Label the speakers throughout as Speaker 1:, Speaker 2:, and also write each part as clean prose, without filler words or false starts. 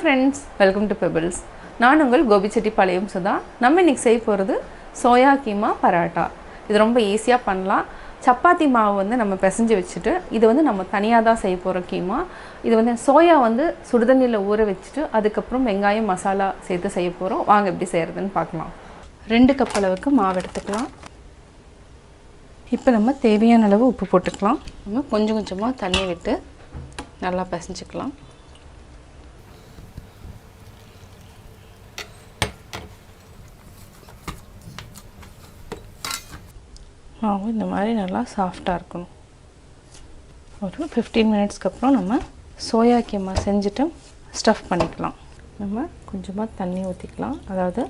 Speaker 1: friends, welcome to Pebbles. நான் உங்கள் கோபி செட்டிப்பாளையம் சுதா. நம்ம இன்னைக்கு செய்ய போகிறது சோயா கீமா பராட்டா. இது ரொம்ப ஈஸியாக பண்ணலாம். சப்பாத்தி மாவு வந்து நம்ம பிசைஞ்சு வச்சுட்டு இது வந்து நம்ம தனியாக தான் செய்ய போகிற கீமா. இது வந்து சோயா வந்து சுடுதண்ணியில் ஊற வச்சுட்டு அதுக்கப்புறம் வெங்காயம் மசாலா சேர்த்து செய்ய போகிறோம். வாங்க எப்படி செய்கிறதுன்னு பார்க்கலாம். 2 கப் அளவுக்கு மாவு எடுத்துக்கலாம். இப்போ நம்ம தேவையான அளவு உப்பு போட்டுக்கலாம். நம்ம கொஞ்சம் கொஞ்சமாக தண்ணி விட்டு நல்லா பிசைஞ்சிக்கலாம். மாவு இந்த மாதிரி நல்லா சாஃப்டாக இருக்கணும். ஒரு 15 மினிட்ஸ்க்கு அப்புறம் நம்ம சோயா கீமா செஞ்சுட்டு ஸ்டஃப் பண்ணிக்கலாம். நம்ம கொஞ்சமாக தண்ணி ஊற்றிக்கலாம். அதாவது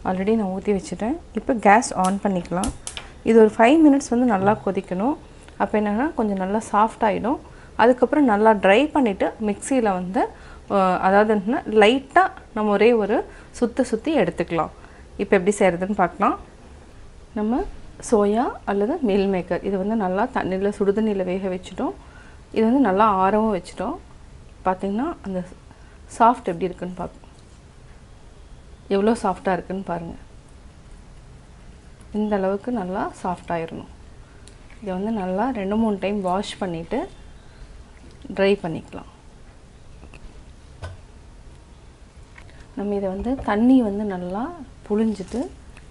Speaker 1: ஆல்ரெடி நான் ஊற்றி வச்சுட்டேன். இப்போ கேஸ் ஆன் பண்ணிக்கலாம். இது ஒரு 5 மினிட்ஸ் வந்து நல்லா கொதிக்கணும். அப்போ என்னென்னா கொஞ்சம் நல்லா சாஃப்ட் ஆகிடும். அதுக்கப்புறம் நல்லா ட்ரை பண்ணிவிட்டு மிக்சியில் வந்து அதாவது என்னென்னா லைட்டாக நம்ம ஒரே ஒரு சுற்றி எடுத்துக்கலாம். இப்போ எப்படி செய்கிறதுன்னு பார்க்கலாம். நம்ம சோயா அல்லது மீல் மேக்கர் இது வந்து நல்லா தண்ணியில் சுடுதண்ணியில் வேக வச்சுட்டோம். இது வந்து நல்லா ஆறவும் வச்சுட்டோம். பார்த்திங்கன்னா அந்த சாஃப்ட் எப்படி இருக்குன்னு பார்ப்போம். எவ்வளோ சாஃப்டாக இருக்குதுன்னு பாருங்கள். இந்த அளவுக்கு நல்லா சாஃப்டாகிடணும். இதை வந்து நல்லா 2-3 டைம் வாஷ் பண்ணிவிட்டு ட்ரை பண்ணிக்கலாம். நம்ம இதை வந்து தண்ணி வந்து நல்லா புழிஞ்சிட்டு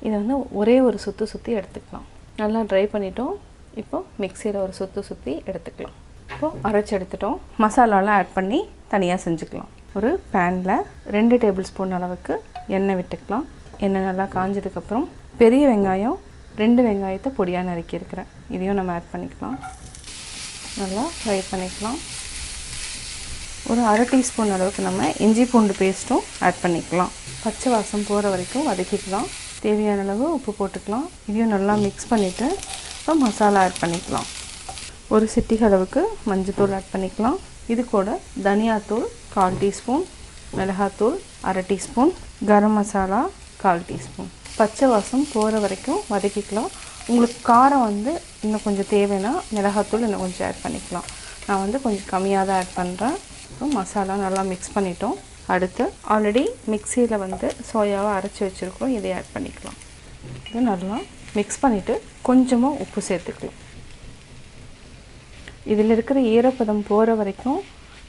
Speaker 1: இதை வந்து ஒரே ஒரு சுற்றி எடுத்துக்கலாம். நல்லா ட்ரை பண்ணிட்டோம். இப்போது மிக்சியில் ஒரு சுற்றி எடுத்துக்கலாம். இப்போது அரைச்சி எடுத்துட்டோம். மசாலாலாம் ஆட் பண்ணி தனியாக செஞ்சுக்கலாம். ஒரு பேனில் 2 டேபிள் ஸ்பூன் அளவுக்கு எண்ணெய் விட்டுக்கலாம். எண்ணெய் நல்லா காஞ்சதுக்கப்புறம் பெரிய வெங்காயம் 2 வெங்காயத்தை பொடியாக நறுக்கியிருக்கிறேன். இதையும் நம்ம ஆட் பண்ணிக்கலாம். நல்லா ஃப்ரை பண்ணிக்கலாம். ஒரு அரை டீஸ்பூன் அளவுக்கு நம்ம இஞ்சி பூண்டு பேஸ்ட்டும் ஆட் பண்ணிக்கலாம். பச்சை வாசம் போகிற வரைக்கும் வதக்கிக்கலாம். தேவையான அளவு உப்பு போட்டுக்கலாம். இதையும் நல்லா மிக்ஸ் பண்ணிவிட்டு இப்போ மசாலா ஆட் பண்ணிக்கலாம். ஒரு சிட்டிகை அளவுக்கு மஞ்சள்தூள் ஆட் பண்ணிக்கலாம். இது கூட தனியாத்தூள் 1/4 டீஸ்பூன், மிளகாத்தூள் அரை டீஸ்பூன், கரம் மசாலா 1/4 டீஸ்பூன். பச்சை வாசம் போகிற வரைக்கும் வதக்கிக்கலாம். உங்களுக்கு காரம் வந்து இன்னும் கொஞ்சம் தேவைன்னா மிளகாத்தூள் இன்னும் கொஞ்சம் ஆட் பண்ணிக்கலாம். நான் வந்து கொஞ்சம் கம்மியாக தான் ஆட் பண்ணுறேன். இப்போ மசாலா நல்லா மிக்ஸ் பண்ணிட்டோம். அடுத்து ஆல்ரெடி மிக்சியில் வந்து சோயாவை அரைச்சி வச்சுருக்கோம். இதை ஆட் பண்ணிக்கலாம். இது நல்லா மிக்ஸ் பண்ணிவிட்டு கொஞ்சமாக உப்பு சேர்த்துக்கலாம். இதில் இருக்கிற ஈரப்பதம் போகிற வரைக்கும்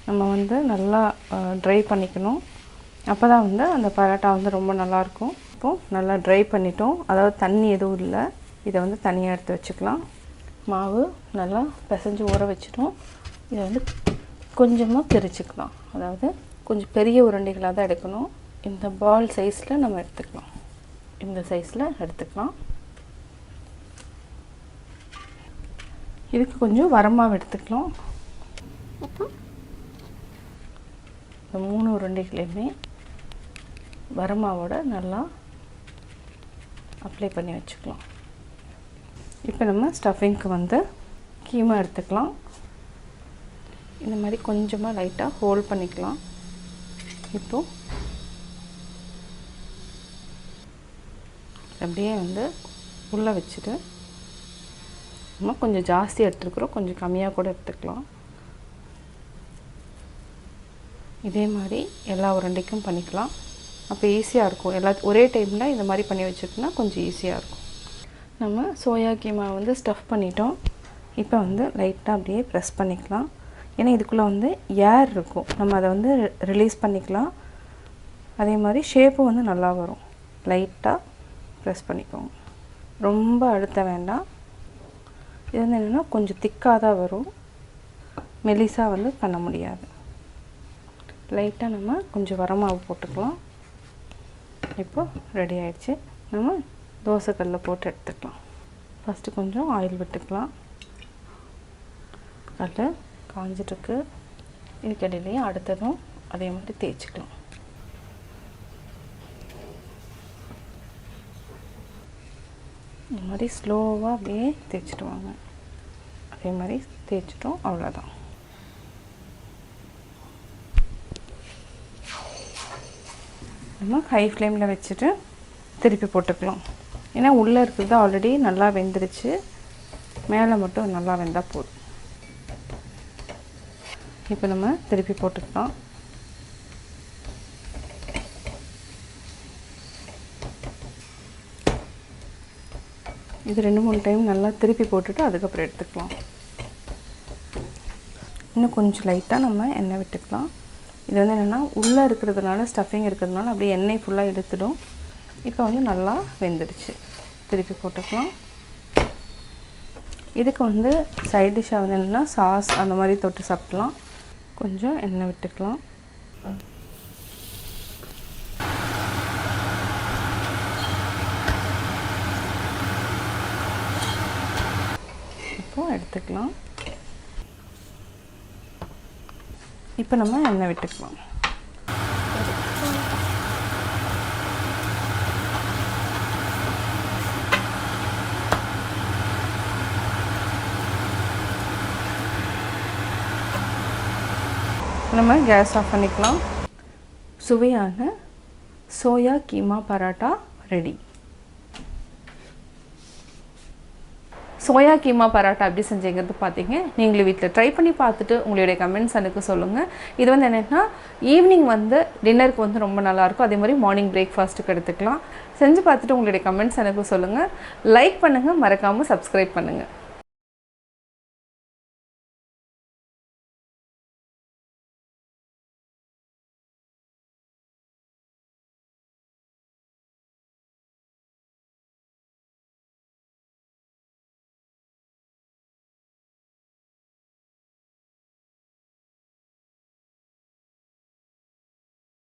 Speaker 1: நம்ம வந்து நல்லா ட்ரை பண்ணிக்கணும். அப்போ தான் வந்து அந்த பரோட்டா வந்து ரொம்ப நல்லாயிருக்கும். இப்போது நல்லா ட்ரை பண்ணிட்டோம். அதாவது தண்ணி எதுவும் இல்லை. இதை வந்து தனியாக எடுத்து வச்சுக்கலாம். மாவு நல்லா பிசைஞ்சு ஊற வச்சிட்டோம். இதை வந்து கொஞ்சமாக பிரிச்சுக்கலாம். அதாவது கொஞ்சம் பெரிய உருண்டைகளாக தான் எடுக்கணும். இந்த பால் சைஸில் நம்ம எடுத்துக்கலாம். இந்த சைஸில் எடுத்துக்கலாம். இதுக்கு கொஞ்சம் வரமாவு எடுத்துக்கலாம். இந்த 3 உருண்டைகளையுமே வரமாவோட நல்லா அப்ளை பண்ணி வச்சுக்கலாம். இப்போ நம்ம ஸ்டஃபிங்க்கு வந்து கீமா எடுத்துக்கலாம். இந்த மாதிரி கொஞ்சமாக லைட்டாக ஹோல்ட் பண்ணிக்கலாம். இப்போது அப்படியே வந்து உள்ளே வச்சுட்டு நம்ம கொஞ்சம் ஜாஸ்தி எடுத்துருக்குறோம். கொஞ்சம் கம்மியாக கூட எடுத்துக்கலாம். இதே மாதிரி எல்லா உருண்டைக்கும் பண்ணிக்கலாம். அப்போ ஈஸியாக இருக்கும். ஒரே டைமில் இந்த மாதிரி பண்ணி வச்சுட்டோம்னா கொஞ்சம் ஈஸியாக இருக்கும். நம்ம சோயா கீமா வந்து ஸ்டஃப் பண்ணிட்டோம். இப்போ வந்து லைட்டாக அப்படியே ப்ரெஸ் பண்ணிக்கலாம். ஏன்னா இதுக்குள்ளே வந்து ஏர் இருக்கும். நம்ம அதை வந்து ரிலீஸ் பண்ணிக்கலாம். அதே மாதிரி ஷேப்பும் வந்து நல்லா வரும். லைட்டாக ப்ரெஸ் பண்ணிக்கோங்க. ரொம்ப அழுத்த வேண்டாம். இது வந்து என்னென்னா கொஞ்சம் திக்காக தான் வரும். மெலிசாக வந்து பண்ண முடியாது. லைட்டாக நம்ம கொஞ்சம் வரமாவு போட்டுக்கலாம். இப்போது ரெடி ஆகிடுச்சு. நம்ம தோசைக்கல்லில் போட்டு எடுத்துக்கலாம். ஃபஸ்ட்டு கொஞ்சம் ஆயில் விட்டுக்கலாம். அதில் காஞ்சிட்ருக்கு. இதுக்கடையிலேயே அடுத்ததும் அதே மாதிரி தேய்ச்சிக்கலாம். இந்த மாதிரி ஸ்லோவாக அப்படியே தேய்ச்சிட்டு வாங்க. அதே மாதிரி தேய்ச்சிட்டோம். அவ்வளோதான். நம்ம ஹை ஃப்ளேமில் வச்சுட்டு திருப்பி போட்டுக்கலாம். ஏன்னா உள்ளே இருக்கிறது ஆல்ரெடி நல்லா வெந்துருச்சு. மேலே மட்டும் நல்லா வெந்தால் போதும். இப்போ நம்ம திருப்பி போட்டுக்கலாம். இது 2-3 டைம் நல்லா திருப்பி போட்டுட்டு அதுக்கப்புறம் எடுத்துக்கலாம். இன்னும் கொஞ்சம் லைட்டாக நம்ம எண்ணெய் விட்டுக்கலாம். இது வந்து என்னென்னா உள்ளே இருக்கிறதுனால ஸ்டஃபிங் இருக்கிறதுனால அப்படியே எண்ணெய் ஃபுல்லாக எடுத்துடும். இப்போ வந்து நல்லா வெந்துடுச்சு. திருப்பி போட்டுக்கலாம். இதுக்கு வந்து சைட் டிஷ்ஷாக வந்து என்னென்னா சாஸ் அந்த மாதிரி தொட்டு சாப்பிட்லாம். கொஞ்சம் எண்ணெய் விட்டுக்கலாம். இப்போ எடுத்துக்கலாம். இப்போ நம்ம எண்ணெய் விட்டுக்கலாம். நம்ம கேஸ் ஆஃப் பண்ணிக்கலாம். சுவையான soya keema parotta ready. Soya keema parotta எப்படி செஞ்சீங்கிறது பார்த்தீங்க. நீங்களும் வீட்டில் ட்ரை பண்ணி பார்த்துட்டு உங்களுடைய கமெண்ட்ஸ் எனக்கு சொல்லுங்கள். இது வந்து என்னென்னா ஈவினிங் வந்து டின்னருக்கு வந்து ரொம்ப நல்லாயிருக்கும். அதே மாதிரி மார்னிங் பிரேக்ஃபாஸ்ட்டுக்கு எடுத்துக்கலாம். செஞ்சு பார்த்துட்டு உங்களுடைய கமெண்ட்ஸ் எனக்கு சொல்லுங்கள். லைக் பண்ணுங்கள், மறக்காமல் சப்ஸ்கிரைப் பண்ணுங்கள்.